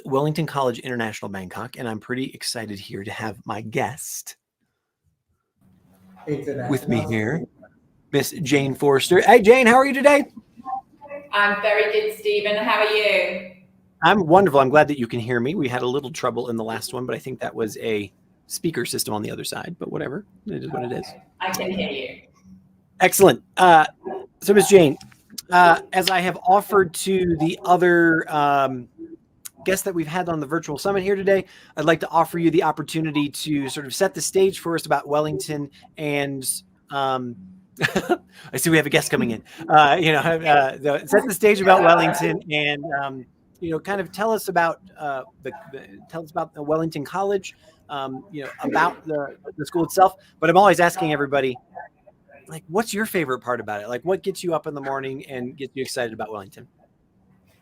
Wellington College International Bangkok, and I'm pretty excited here to have my guest with me here, Miss Jane Forster. Hey, Jane, how are you today? I'm very good, Stephen. How are you? I'm wonderful. I'm glad that you can hear me. We had a little trouble in the last one, but I think that was a speaker system on the other side, but whatever. It is what it is. I can hear you. Excellent. So, Miss Jane, as I have offered to the other guests that we've had on the virtual summit here today, I'd like to offer you the opportunity to sort of set the stage for us about Wellington and I see we have a guest coming in. Set the stage about Wellington and kind of tell us about the Wellington College, about the school itself. But I'm always asking everybody, like, what's your favorite part about it? Like, what gets you up in the morning and gets you excited about Wellington?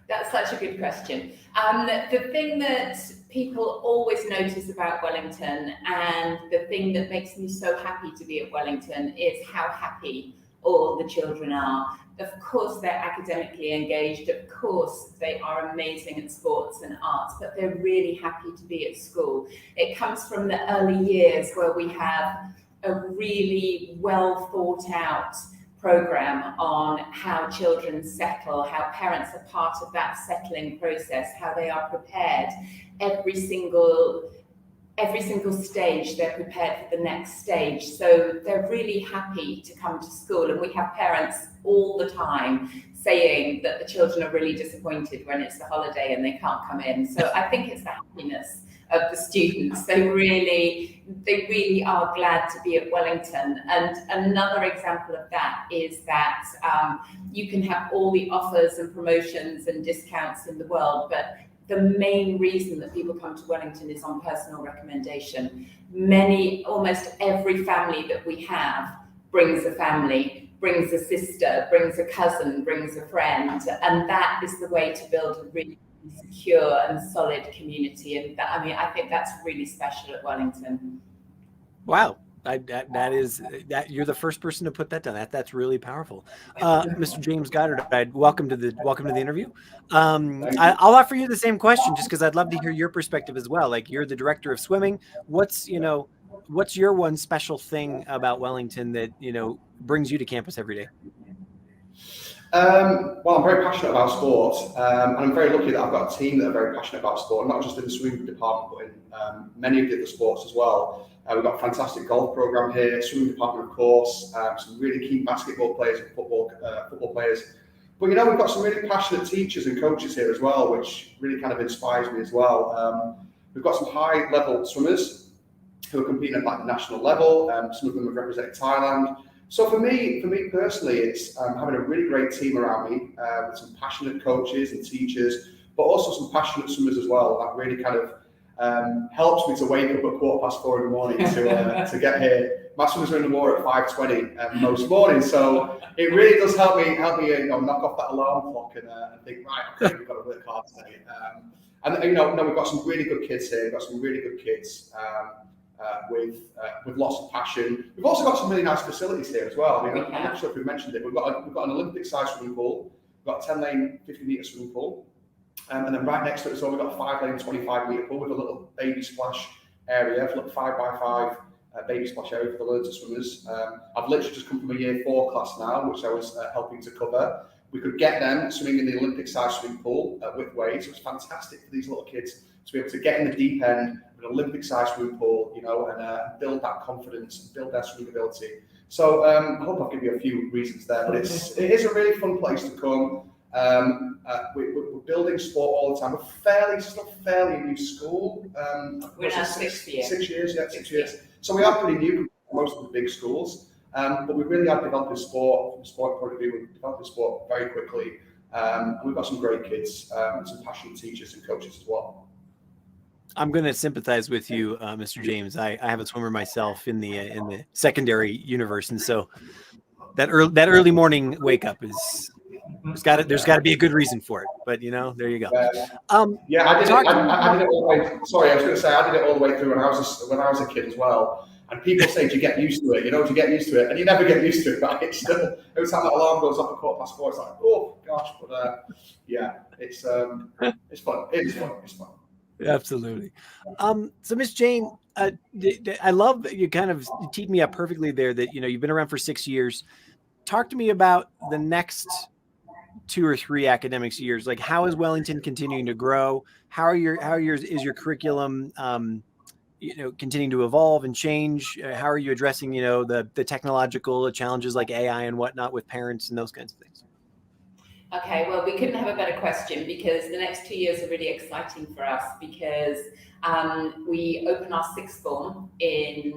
That's such a good question. The thing that people always notice about Wellington, and the thing that makes me so happy to be at Wellington, is how happy all the children are. Of course, they're academically engaged. Of course, they are amazing at sports and arts, but they're really happy to be at school. It comes from the early years where we have a really well thought out program on how children settle, how parents are part of that settling process, how they are prepared. Every single stage, they're prepared for the next stage. So they're really happy to come to school. And we have parents all the time saying that the children are really disappointed when it's the holiday and they can't come in. So I think it's the happiness of the students. They really are glad to be at Wellington. And another example of that is that you can have all the offers and promotions and discounts in the world, but the main reason that people come to Wellington is on personal recommendation. Almost every family that we have brings a family, brings a sister, brings a cousin, brings a friend, and that is the way to build a really secure and solid community. And I think that's really special at Wellington. Wow. That you're the first person to put that down. That's really powerful. Mr. James Goddard, welcome to the interview. I'll offer you the same question just because I'd love to hear your perspective as well. Like, you're the director of swimming. What's your one special thing about Wellington that, brings you to campus every day? Well, I'm very passionate about sport, and I'm very lucky that I've got a team that are very passionate about sport, not just in the swimming department, but in many of the other sports as well. We've got a fantastic golf program here, swimming department, of course, some really keen basketball players and football players. But, we've got some really passionate teachers and coaches here as well, which really kind of inspires me as well. We've got some high-level swimmers who are competing at the national level. Some of them have represented Thailand. So for me personally, it's having a really great team around me with some passionate coaches and teachers, but also some passionate swimmers as well. That really kind of helps me to wake up at 4:15 in the morning to get here. My swimmers are in the water at 5:20 most mornings, so it really does help me knock off that alarm clock and think, right, okay, we've got to work hard today. We've got some really good kids here. We've got some really good kids. With lots of passion. We've also got some really nice facilities here as well. I'm not sure if we mentioned it. We've got an Olympic-sized swimming pool. We've got a 10-lane, 50-metre swimming pool. And then right next to it as well, we've got a 5-lane, 25-metre pool with a little baby splash area, a 5x5 baby splash area for the learner swimmers. I've literally just come from a year 4 class now, which I was helping to cover. We could get them swimming in the Olympic-sized swimming pool with waves. So it's fantastic for these little kids to be able to get in the deep end with an Olympic-sized swimming pool, and build that confidence, build their swimming ability. So I hope I've given you a few reasons there, but it is a really fun place to come. We're building sport all the time. We're still fairly new school. We're now 6 years. 6 years, yeah, 6 years. So we are pretty new to most of the big schools. But we really are developing sport from a sport point of view. We're developing sport very quickly. And we've got some great kids, and some passionate teachers and coaches as well. I'm going to sympathize with you, Mr. James. I have a swimmer myself in the secondary universe, and so that early morning wake up there's got to be a good reason for it. But there you go. I did it all the way. Sorry, I was going to say I did it all the way through when I was a kid as well. And people say to get used to it, to get used to it, and you never get used to it. But it's still every time that alarm goes off at 4:15, it's like, oh gosh. But it's fun. It's fun. Absolutely. So Miss Jane, I love that you kind of teed me up perfectly there that, you've been around for 6 years. Talk to me about the next 2 or 3 academics years. Like, how is Wellington continuing to grow? Is your curriculum, continuing to evolve and change? How are you addressing, the technological challenges like AI and whatnot with parents and those kinds of things? Okay, well, we couldn't have a better question because the next 2 years are really exciting for us because we open our sixth form in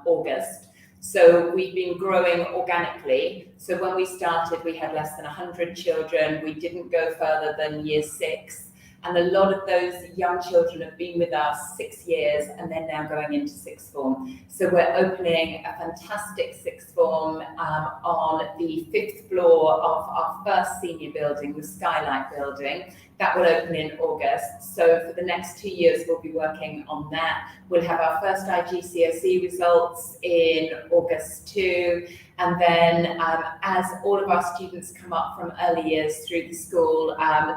August. So we've been growing organically. So when we started, we had less than 100 children. We didn't go further than year 6. And a lot of those young children have been with us 6 years and they're now going into sixth form. So we're opening a fantastic sixth form on the 5th floor of our first senior building, the Skylight building. That will open in August. So for the next 2 years, we'll be working on that. We'll have our first IGCSE results in August too. And then as all of our students come up from early years through the school,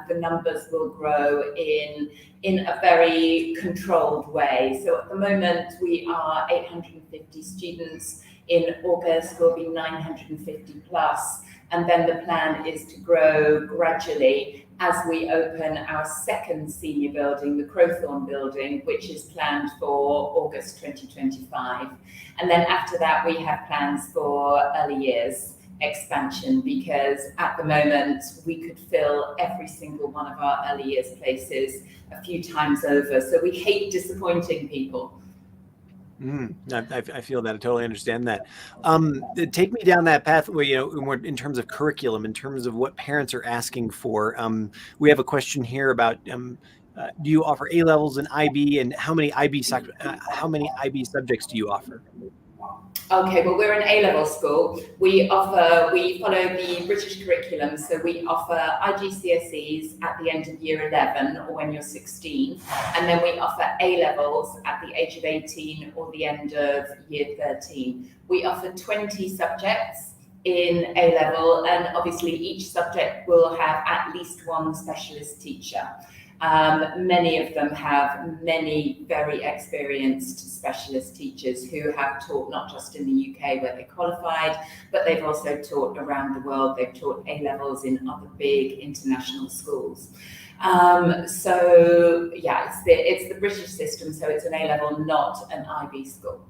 the numbers will grow in a very controlled way. So at the moment, we are 850 students. In August, we'll be 950 plus. And then the plan is to grow gradually as we open our second senior building, the Crowthorne building, which is planned for August 2025. And then after that, we have plans for early years expansion because at the moment we could fill every single one of our early years places a few times over. So we hate disappointing people. I feel that. I totally understand that. Take me down that pathway, in terms of curriculum, in terms of what parents are asking for. We have a question here about, do you offer A levels and IB, and how many IB subjects do you offer? Okay, well, we're an A-level school. We follow the British curriculum, so we offer IGCSEs at the end of year 11 or when you're 16, and then we offer A-levels at the age of 18 or the end of year 13. We offer 20 subjects in A-level, and obviously each subject will have at least one specialist teacher. Many of them have many very experienced specialist teachers who have taught not just in the UK where they qualified, but they've also taught around the world. They've taught A-levels in other big international schools. So yeah, it's the British system, so it's an A-level, not an IB school.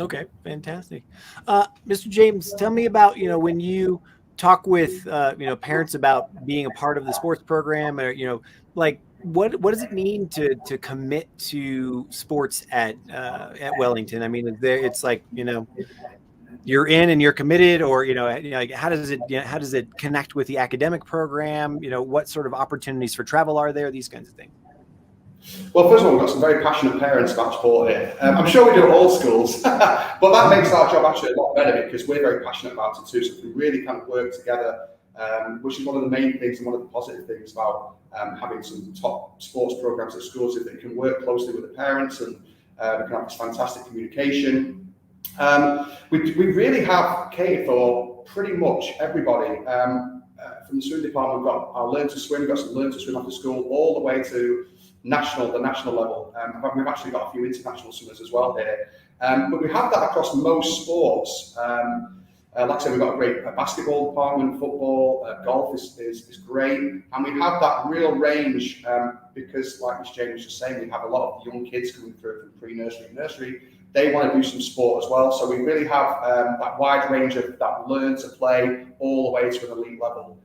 Okay, fantastic. Mr. James, tell me about, when you talk with, parents about being a part of the sports program, or, like, what does it mean to commit to sports at Wellington? I mean, it's like, you're in and you're committed, or, like, how does it connect with the academic program? What sort of opportunities for travel are there? These kinds of things. Well, first of all, we've got some very passionate parents about sport here. I'm sure we do at all schools, but that makes our job actually a lot better because we're very passionate about it too. So we can really kind of work together, which is one of the main things and one of the positive things about having some top sports programs at schools, is that you can work closely with the parents and we can have this fantastic communication. We really have catered for pretty much everybody. From the swimming department, we've got our Learn to Swim, we've got some Learn to Swim after school, all the way to the national level. We've actually got a few international swimmers as well here. But we have that across most sports. Like I said, we've got a great basketball department, football, golf is great. And we have that real range because, like Ms. Jane was just saying, we have a lot of young kids coming through from pre-nursery and nursery. They want to do some sport as well. So we really have that wide range of that learn to play all the way to an elite level.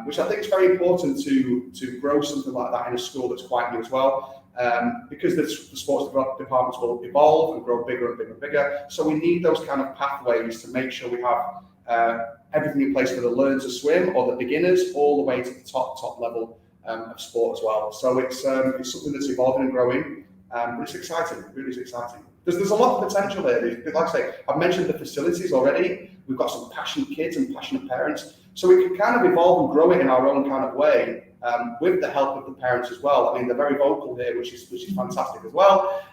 Which I think is very important to grow something like that in a school that's quite new as well, because the sports departments will evolve and grow bigger and bigger and bigger. So we need those kind of pathways to make sure we have everything in place for the learn to swim or the beginners all the way to the top level of sport as well. So it's something that's evolving and growing, but it's exciting. It really is exciting. There's a lot of potential here. Like I say, I've mentioned the facilities already. We've got some passionate kids and passionate parents. So we can kind of evolve and grow it in our own kind of way, with the help of the parents as well. I mean, they're very vocal here, which is fantastic as well.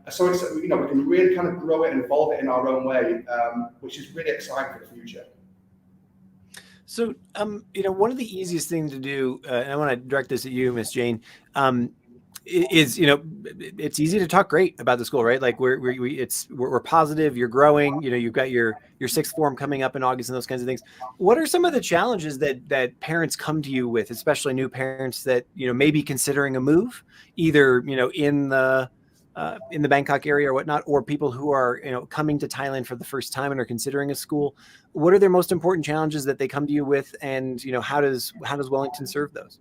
So it's, we can really kind of grow it and evolve it in our own way, which is really exciting for the future. So, one of the easiest things to do, and I want to direct this at you, Ms. Jane, is, it's easy to talk great about the school, right? Like we're positive, you're growing, you've got your sixth form coming up in August and those kinds of things. What are some of the challenges that parents come to you with, especially new parents that, may be considering a move, either, in the Bangkok area or whatnot, or people who are, coming to Thailand for the first time and are considering a school? What are their most important challenges that they come to you with? And, how does Wellington serve those?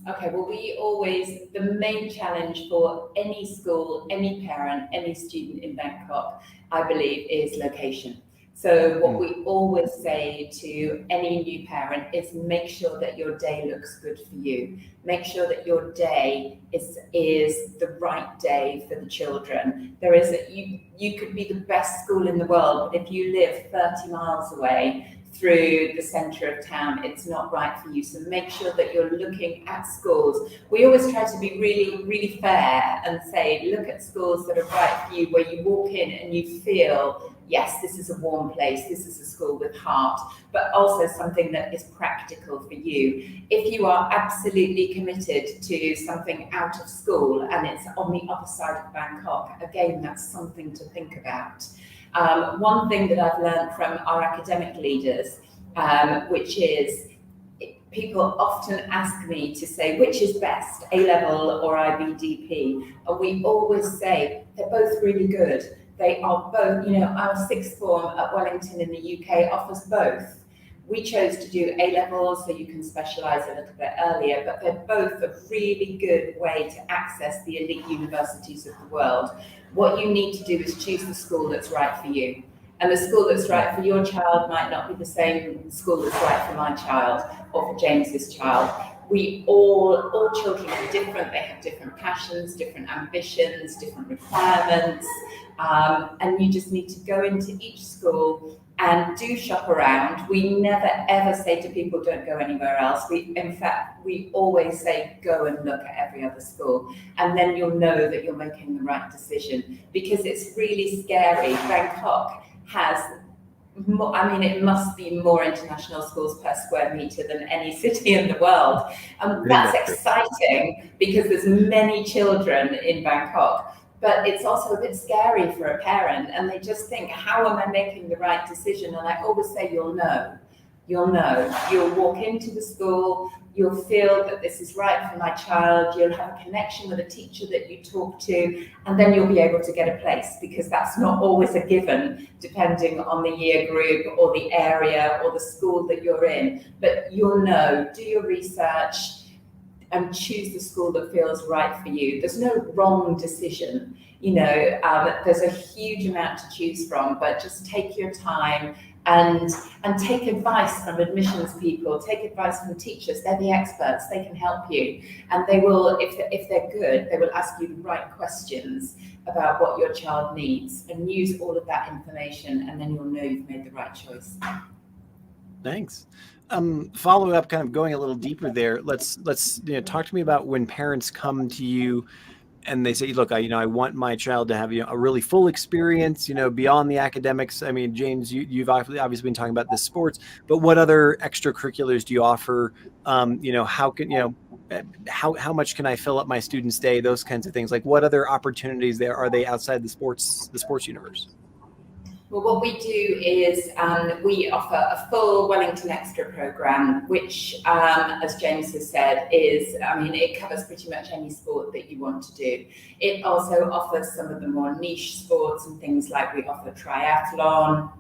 Okay, well, the main challenge for any school, any parent, any student in Bangkok, I believe, is location. So what we always say to any new parent is make sure that your day looks good for you. Make sure that your day is the right day for the children. You could be the best school in the world, but if you live 30 miles away, through the centre of town, it's not right for you. So make sure that you're looking at schools. We always try to be really, really fair and say, look at schools that are right for you, where you walk in and you feel, yes, this is a warm place, this is a school with heart, but also something that is practical for you. If you are absolutely committed to something out of school and it's on the other side of Bangkok, again, that's something to think about. One thing that I've learned from our academic leaders, which is people often ask me to say, which is best, A-level or IBDP? And we always say, they're both really good. They are both, our sixth form at Wellington in the UK offers both. We chose to do A-levels so you can specialise a little bit earlier, but they're both a really good way to access the elite universities of the world. What you need to do is choose the school that's right for you. And the school that's right for your child might not be the same school that's right for my child or for James's child. All children are different. They have different passions, different ambitions, different requirements. And you just need to go into each school and do shop around. We never ever say to people, don't go anywhere else. In fact, we always say, go and look at every other school. And then you'll know that you're making the right decision, because it's really scary. Bangkok has it must be more international schools per square meter than any city in the world. That's exciting because there's many children in Bangkok, but it's also a bit scary for a parent, and they just think, how am I making the right decision? And I always say, you'll know. You'll walk into the school, you'll feel that this is right for my child, you'll have a connection with a teacher that you talk to, and then you'll be able to get a place, because that's not always a given, depending on the year group or the area or the school that you're in. But you'll know, do your research and choose the school that feels right for you. There's no wrong decision. There's a huge amount to choose from, but just take your time and take advice from admissions people, take advice from teachers. They're the experts, they can help you. And they will, if they're good, they will ask you the right questions about what your child needs, and use all of that information, and then you'll know you've made the right choice. Thanks. Follow up, kind of going a little deeper there. Let's talk to me about when parents come to you and they say, look, I want my child to have a really full experience, beyond the academics. I mean, James, you've obviously been talking about the sports, but what other extracurriculars do you offer? How can how much can I fill up my student's day? Those kinds of things. Like, what other opportunities are they outside the sports universe? Well, what we do is we offer a full Wellington Extra program, which, as James has said, it covers pretty much any sport that you want to do. It also offers some of the more niche sports and things like we offer triathlon.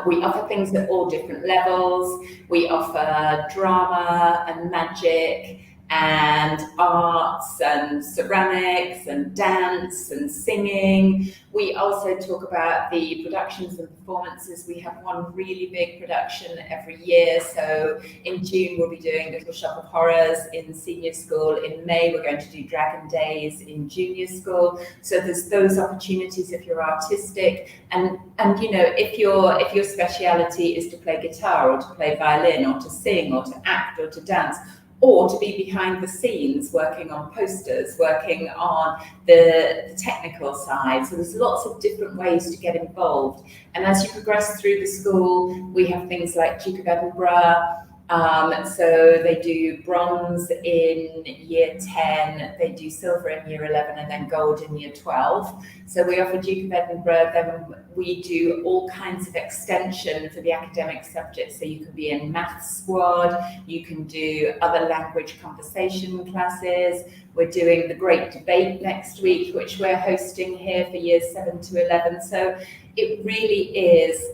We offer things at all different levels. We offer drama and magic and arts and ceramics and dance and singing. We also talk about the productions and performances. We have one really big production every year. So in June, we'll be doing Little Shop of Horrors in senior school. In May, we're going to do Dragon Days in junior school. So there's those opportunities if you're artistic. And if your speciality is to play guitar or to play violin or to sing or to act or to dance, or to be behind the scenes, working on posters, working on the technical side. So there's lots of different ways to get involved. And as you progress through the school, we have things like Duke of Edinburgh, So they do bronze in year 10, they do silver in year 11, and then gold in year 12. So we offer Duke of Edinburgh, then we do all kinds of extension for the academic subjects. So you can be in maths squad, you can do other language conversation classes. We're doing the Great Debate next week, which we're hosting here for years 7 to 11. So it really is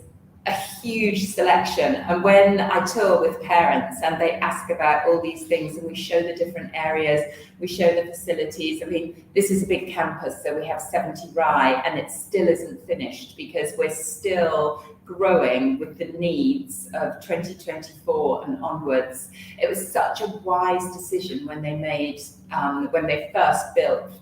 a huge selection. And when I tour with parents and they ask about all these things and we show the different areas, we show the facilities. I mean, this is a big campus, so we have 70 RAI, and it still isn't finished because we're still growing with the needs of 2024 and onwards. It was such a wise decision when they made, when they first built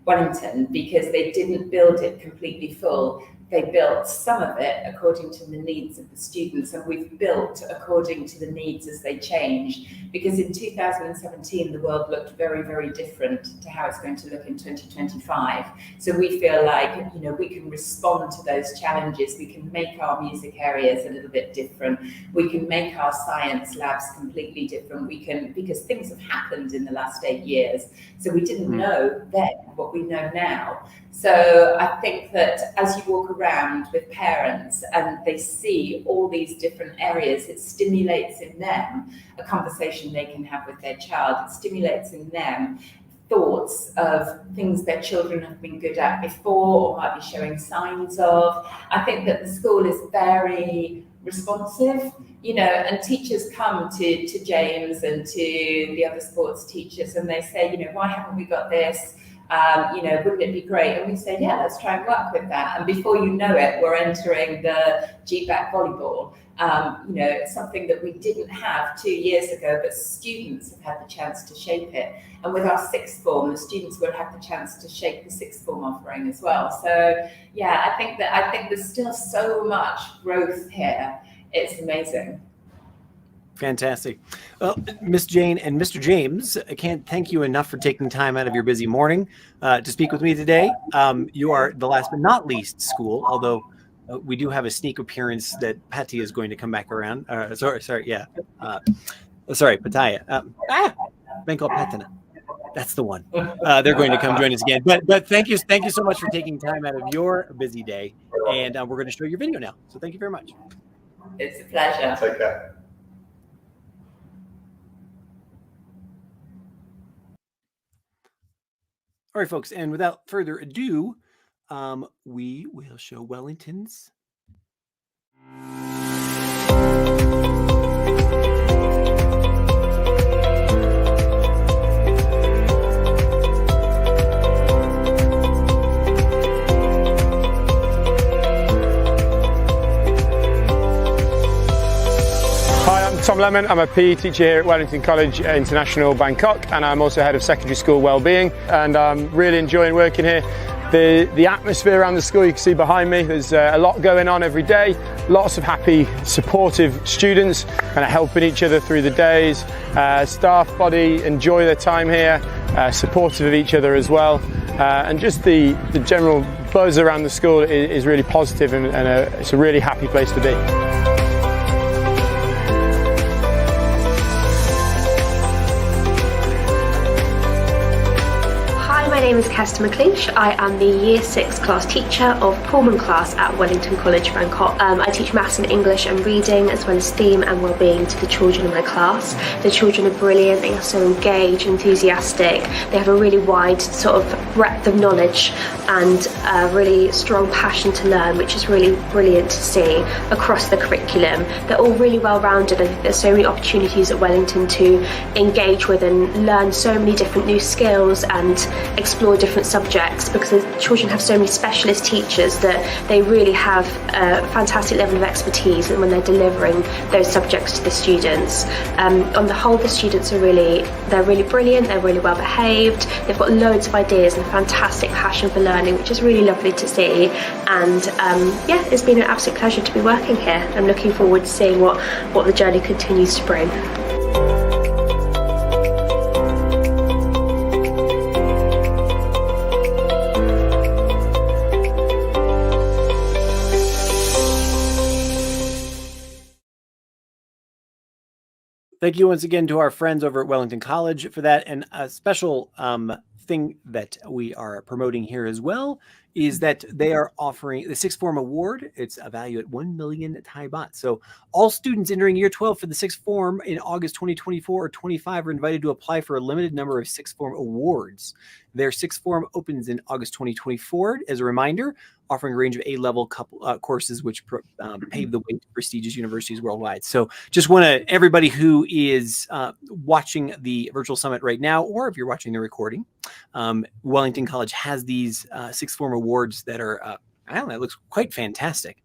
Wellington, because they didn't build it completely full. They built some of it according to the needs of the students, and we've built according to the needs as they change. Because in 2017, the world looked very, very different to how it's going to look in 2025. So we feel like, you know, we can respond to those challenges. We can make our music areas a little bit different. We can make our science labs completely different. We can, because things have happened in the last 8 years. So we didn't know then what we know now. So I think that as you walk around with parents and they see all these different areas, it stimulates in them a conversation they can have with their child. It stimulates in them thoughts of things their children have been good at before or might be showing signs of. I think that the school is very responsive, you know, and teachers come to James and to the other sports teachers and they say, you know, why haven't we got this? You know, wouldn't it be great? And we say, yeah, let's try and work with that. And before you know it, we're entering the GBAC volleyball, you know, something that we didn't have 2 years ago, but students have had the chance to shape it. And with our sixth form, the students will have the chance to shape the sixth form offering as well. So yeah, I think there's still so much growth here. It's amazing. Fantastic. Well, Miss Jane and Mr. James, I can't thank you enough for taking time out of your busy morning to speak with me today. You are the last but not least school, although we do have a sneak appearance that Patty is going to come back around. Sorry, Pataya. Bangkok Patana. That's the one. They're going to come join us again. But thank you so much for taking time out of your busy day, and we're going to show your video now. So thank you very much. It's a pleasure. Take care. All right, folks, and without further ado, we will show Wellington's. Tom Lemon, I'm a PE teacher here at Wellington College International Bangkok, and I'm also head of secondary school wellbeing, and I'm really enjoying working here. The atmosphere around the school, you can see behind me, there's a lot going on every day, lots of happy, supportive students kind of helping each other through the days. Staff body enjoy their time here, supportive of each other as well, and just the general buzz around the school is really positive, and it's a really happy place to be. My name is Kirsten McLeish. I am the Year 6 class teacher of Pullman class at Wellington College Bangkok. I teach maths and English and reading, as well as theme and wellbeing to the children in my class. The children are brilliant, they are so engaged, enthusiastic, they have a really wide sort of breadth of knowledge and a really strong passion to learn, which is really brilliant to see across the curriculum. They're all really well rounded. I think there's so many opportunities at Wellington to engage with and learn so many different new skills and explore different subjects, because the children have so many specialist teachers that they really have a fantastic level of expertise when they're delivering those subjects to the students. On the whole, the students are really brilliant, they're really well behaved, they've got loads of ideas and a fantastic passion for learning, which is really lovely to see. And yeah, it's been an absolute pleasure to be working here. I'm looking forward to seeing what the journey continues to bring. Thank you once again to our friends over at Wellington College for that. And a special thing that we are promoting here as well is that they are offering the sixth form award. It's a value at 1 million Thai baht. So all students entering year 12 for the sixth form in August 2024 or 25 are invited to apply for a limited number of sixth form awards. Their sixth form opens in August 2024. As a reminder, offering a range of A-level courses which pave the way to prestigious universities worldwide. So just want to, everybody who is watching the virtual summit right now, or if you're watching the recording, Wellington College has these sixth form awards that are, I don't know, it looks quite fantastic.